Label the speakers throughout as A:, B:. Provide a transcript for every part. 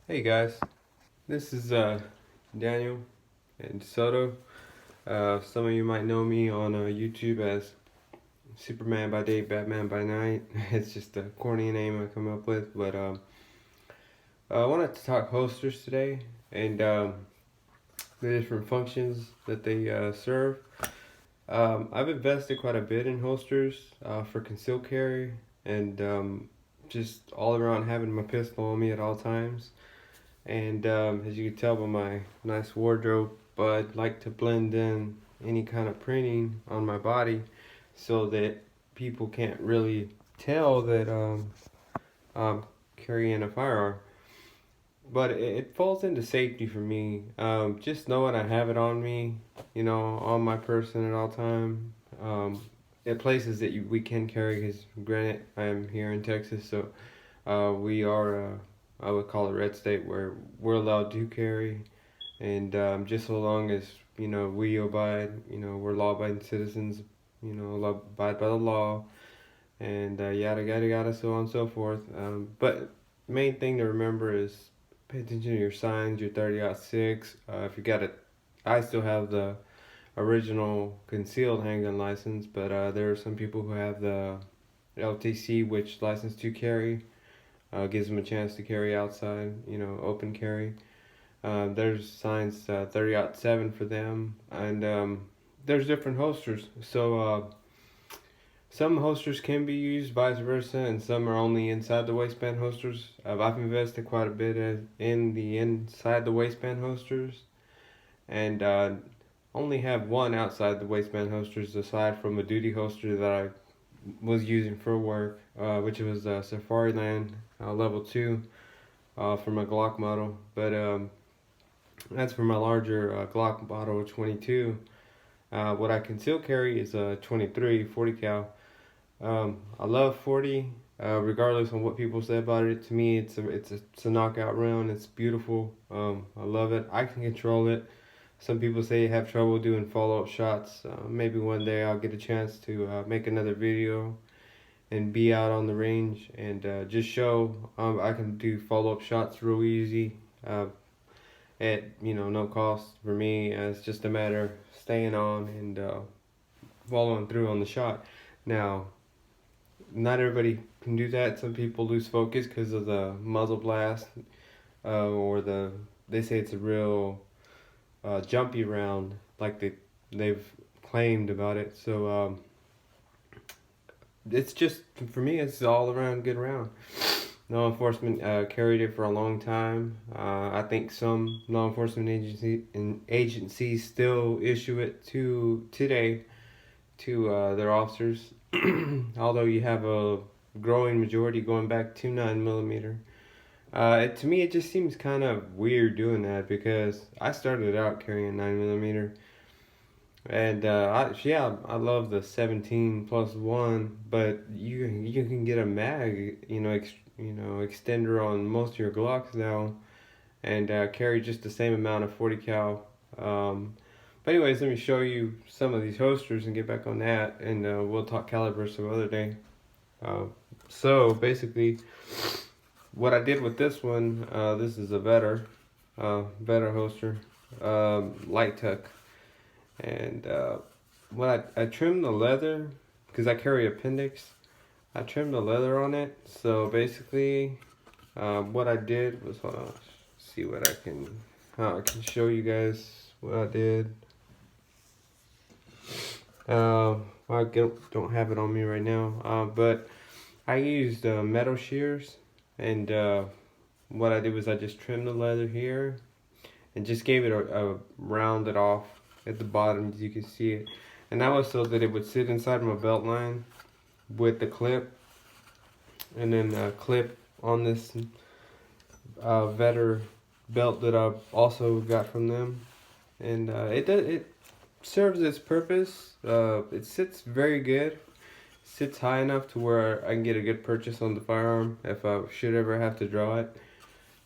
A: Hey guys, this is Daniel and Soto. Some of you might know me on YouTube as Superman by day, Batman by night. It's just a corny name I come up with, but I wanted to talk holsters today and the different functions that they serve. I've invested quite a bit in holsters for concealed carry and just all around having my pistol on me at all times. And as you can tell by my nice wardrobe, I'd like to blend in any kind of printing on my body so that people can't really tell that I'm carrying a firearm. But it falls into safety for me. Just knowing I have it on me, on my person at all time. At places that we can carry, because granted, I am here in Texas, so we are, I would call it red state, where we're allowed to carry, and just so long as we abide, we're law-abiding citizens, abide by the law, and yada yada yada, so on and so forth. But main thing to remember is pay attention to your signs, your 30-06. If you got it, I still have the original concealed handgun license, but there are some people who have the LTC, which license to carry. Gives them a chance to carry outside, open carry. There's signs 30-07 for them, and there's different holsters. So some holsters can be used vice versa, and some are only inside the waistband holsters. I've invested quite a bit in the inside the waistband holsters, and only have one outside the waistband holsters aside from a duty holster that I was using for work, which was Safari Land level 2 for my Glock model. But that's for my larger Glock model 22. What I conceal carry is a 23 40 cal. I love 40, regardless of what people say about it. To me, it's a knockout round. It's beautiful. I love it. I can control it. Some people say you have trouble doing follow-up shots. Maybe one day I'll get a chance to make another video and be out on the range and just show I can do follow-up shots real easy at no cost for me. It's just a matter of staying on and following through on the shot. Now, not everybody can do that. Some people lose focus because of the muzzle blast, or they say it's a real jumpy round, like they've claimed about it. So it's just, for me, it's all around good round. Law enforcement carried it for a long time. I think some law enforcement agencies still issue it to today to their officers. Although you have a growing majority going back to 9mm. To me, it just seems kind of weird doing that, because I started out carrying 9mm, and I love the 17+1, but you can get a mag, extender on most of your Glocks now, and carry just the same amount of 40 cal. But anyways, let me show you some of these holsters and get back on that, and we'll talk caliber some other day. So basically, what I did with this one, this is a better holster, light tuck, and what I trimmed the leather, because I carry appendix. I trimmed the leather on it. So basically, what I did was, hold on, see how I can show you guys what I did. I don't have it on me right now, but I used metal shears, and what I did was I just trimmed the leather here and just gave it a rounded off at the bottom, as you can see it, and that was so that it would sit inside my belt line with the clip, and then a clip on this Vetter belt that I also got from them, and it serves its purpose. It sits very good. Sits high enough to where I can get a good purchase on the firearm if I should ever have to draw it.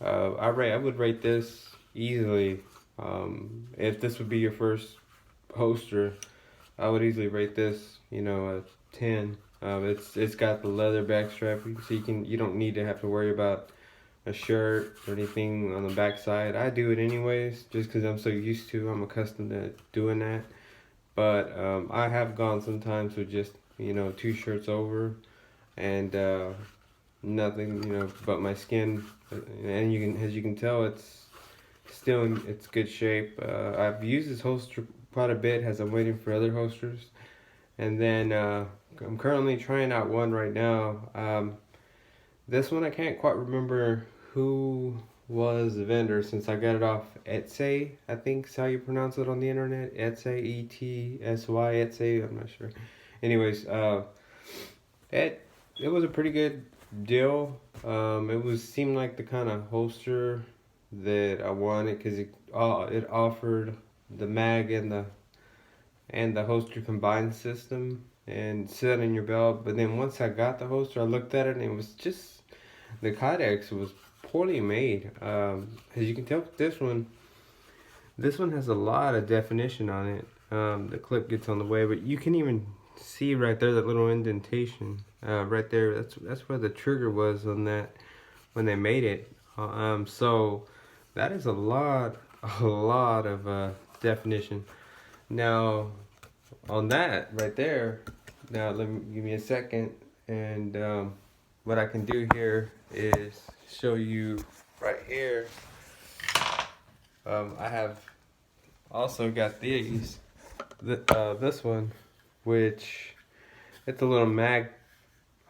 A: I would rate this easily. If this would be your first holster, I would easily rate this, a 10. It's got the leather back strap, so you don't need to have to worry about a shirt or anything on the back side. I do it anyways, just because I'm so used to. I'm accustomed to doing that. But I have gone sometimes with just, you know, 2 shirts over and nothing, you know, but my skin. And you can, as you can tell, it's still in its good shape. I've used this holster quite a bit as I'm waiting for other holsters. And then I'm currently trying out one right now. This one I can't quite remember who was the vendor since I got it off Etsy. I think is how you pronounce it on the internet. Etsy, E-T-S-Y, Etsy. I'm not sure. Anyways, it was a pretty good deal. It was seemed like the kind of holster that I wanted because it offered the mag and the holster combined system and sit in your belt. But then once I got the holster, I looked at it and it was just the kydex was poorly made. As you can tell, this one has a lot of definition on it. The clip gets on the way, but you can even see right there that little indentation right there. That's where the trigger was on that when they made it. So that is a lot of definition. Now on that right there, now give me a second, and what I can do here is show you right here. I have also got these. This one, which it's a little mag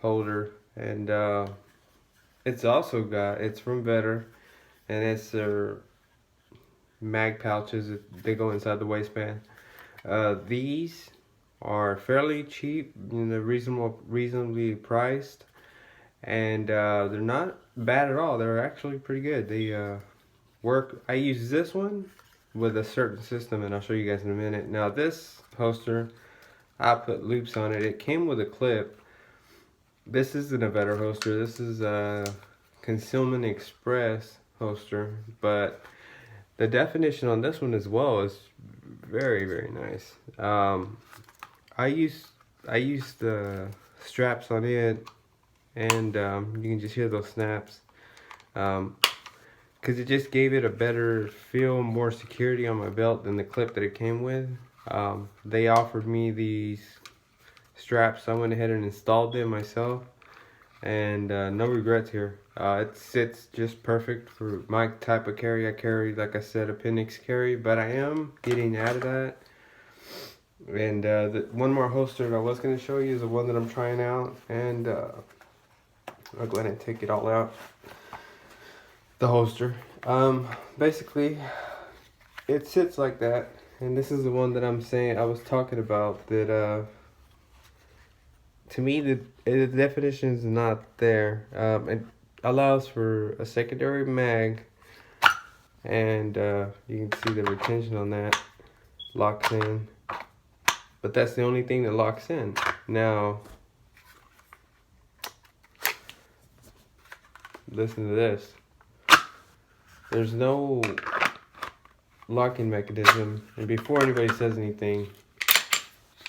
A: holder, and it's also it's from Better, and it's their mag pouches. They go inside the waistband. These are fairly cheap, you know, reasonably priced, and they're not bad at all. They're actually pretty good. They work. I use this one with a certain system, and I'll show you guys in a minute. Now this holster, I put loops on it. It came with a clip. This isn't a Better holster. This is a Concealment Express holster, but the definition on this one as well is very nice. I used the straps on it, and you can just hear those snaps. Because it just gave it a better feel, more security on my belt than the clip that it came with. They offered me these straps, so I went ahead and installed them myself, and no regrets here. It sits just perfect for my type of carry. I carry, like I said, appendix carry, but I am getting out of that. And one more holster that I was going to show you is the one that I'm trying out, and I'll go ahead and take it all out. The holster. Basically, it sits like that, and this is the one that I was talking about, that to me the definition is not there. It allows for a secondary mag, and you can see the retention on that locks in, but that's the only thing that locks in. Now listen to this. There's no locking mechanism, and before anybody says anything,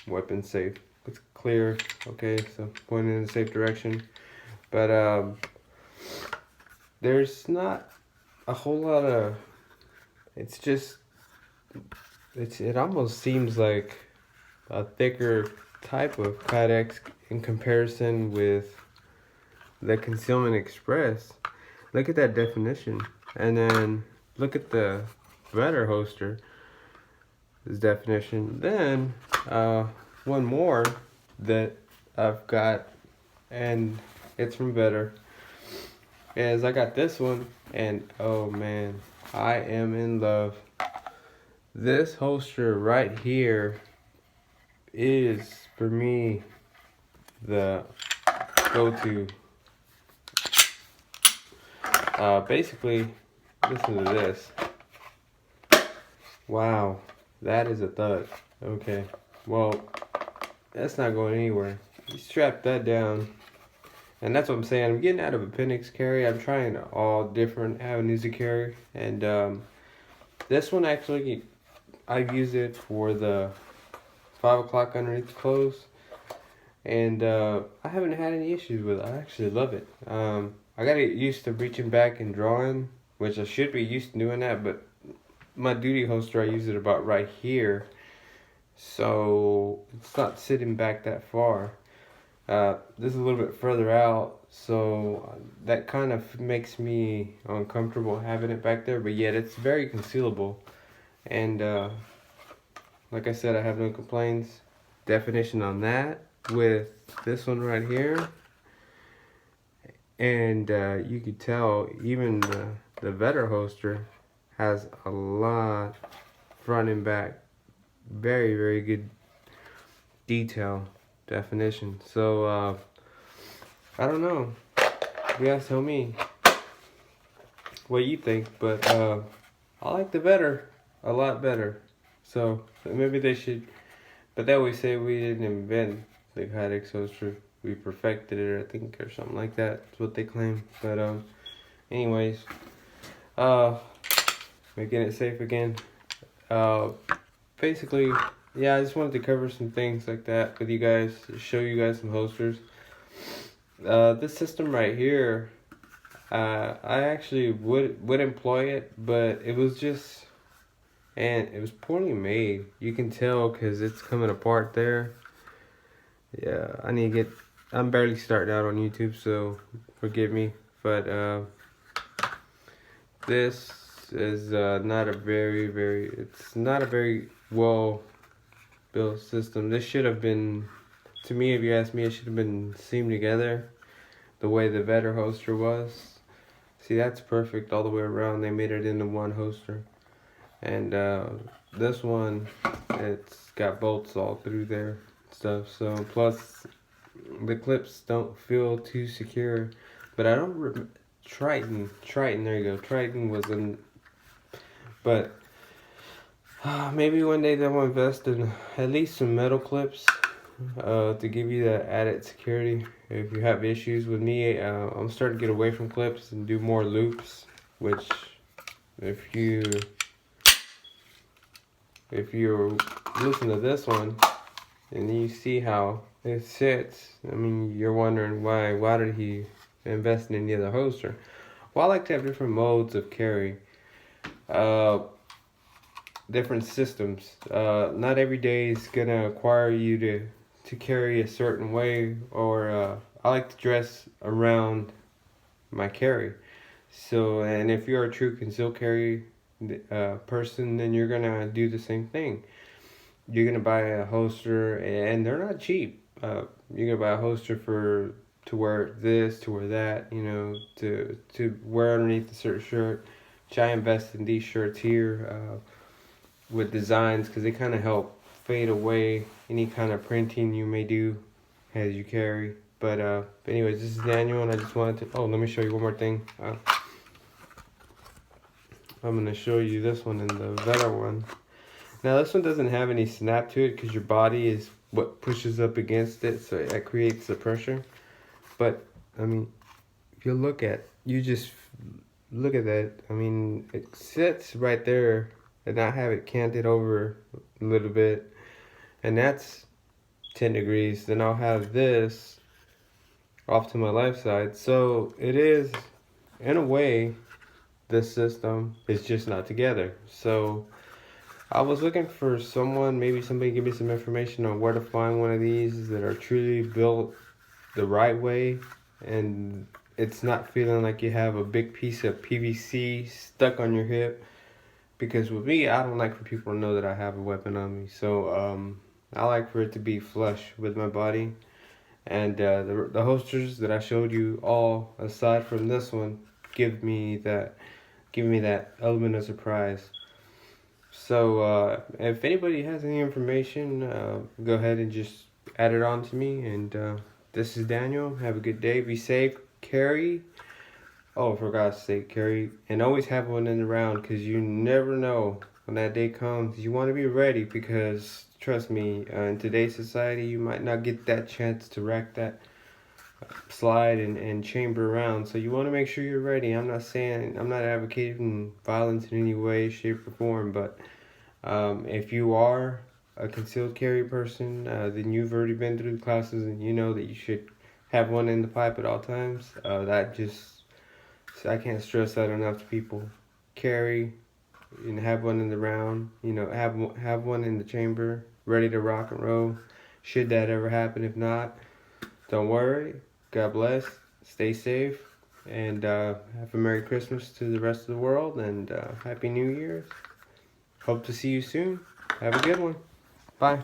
A: weapon safe. It's clear, okay, so pointing in the safe direction. But there's not a whole lot of, it almost seems like a thicker type of kydex in comparison with the Concealment Express. Look at that definition. And then look at the Better holster, this definition. Then one more that I've got, and it's from Better, is I got this one, and oh man, I am in love. This holster right here is for me the go-to. Basically, listen to this. Wow, that is a thud. Okay, well, that's not going anywhere. You strap that down, and that's what I'm saying. I'm getting out of appendix carry. I'm trying all different avenues of carry, and this one actually, I've used it for the 5 o'clock underneath the clothes, and I haven't had any issues with it. I actually love it. I got used to reaching back and drawing, which I should be used to doing that, but my duty holster, I use it about right here, so it's not sitting back that far. This is a little bit further out, so that kind of makes me uncomfortable having it back there, but yet it's very concealable. And like I said, I have no complaints. Definition on that with this one right here. And you could tell even the Vetter holster has a lot front and back. Very, very good detail definition. So I don't know. You guys tell me what you think, but I like the Vetter a lot better. So maybe they should, but they always say we didn't invent the Kydex holster. We perfected it, I think, or something like that. That's what they claim. But anyways, making it safe again. Basically, yeah, I just wanted to cover some things like that with you guys, show you guys some holsters. This system right here, I actually would employ it, but it was just, and it was poorly made. You can tell because it's coming apart there. Yeah, I'm barely starting out on YouTube, so forgive me. But this is not a it's not a very well built system. This should have been, to me, if you ask me, it should have been seamed together the way the Vetter holster was. See, that's perfect all the way around. They made it into one holster. And this one, it's got bolts all through there stuff. So plus the clips don't feel too secure. But I don't Triton, there you go. Triton was in, but maybe one day they'll invest in at least some metal clips to give you that added security if you have issues. With me, I'm starting to get away from clips and do more loops, which if you listen to this one and you see how it sits, I mean, you're wondering why did he invest in any other holster? Well, I like to have different modes of carry, different systems. Not every day is gonna require you to carry a certain way, or I like to dress around my carry. So, and if you're a true concealed carry person, then you're gonna do the same thing. You're gonna buy a holster, and they're not cheap. You're gonna buy a holster to wear this, to wear that, you know, to wear underneath a certain shirt. Which I invest in these shirts here with designs, because they kind of help fade away any kind of printing you may do as you carry. But anyways, this is Daniel, and I just wanted to, let me show you one more thing. I'm going to show you this one and the Vetter one. Now this one doesn't have any snap to it because your body is what pushes up against it, so that creates the pressure. But I mean, if you just look at that, I mean, it sits right there, and I have it canted over a little bit, and that's 10 degrees. Then I'll have this off to my left side. So it is, in a way, this system is just not together. So I was looking for maybe somebody give me some information on where to find one of these that are truly built the right way, and it's not feeling like you have a big piece of PVC stuck on your hip. Because with me, I don't like for people to know that I have a weapon on me. So I like for it to be flush with my body. And the holsters that I showed you all, aside from this one, give me that element of surprise. So if anybody has any information, go ahead and just add it on to me. And this is Daniel. Have a good day. Be safe. Carry. Oh, for God's sake, carry. And always have one in the round, because you never know when that day comes. You want to be ready, because trust me, in today's society, you might not get that chance to rack that slide and chamber around. So you want to make sure you're ready. I'm not advocating violence in any way, shape, or form, but if you are a concealed carry person, then you've already been through the classes, and you know that you should have one in the pipe at all times. That just I can't stress that enough to people. Carry and have one in the round. You know, have one in the chamber, ready to rock and roll. Should that ever happen? If not, don't worry. God bless. Stay safe. And have a Merry Christmas to the rest of the world. And Happy New Year's. Hope to see you soon. Have a good one. Bye.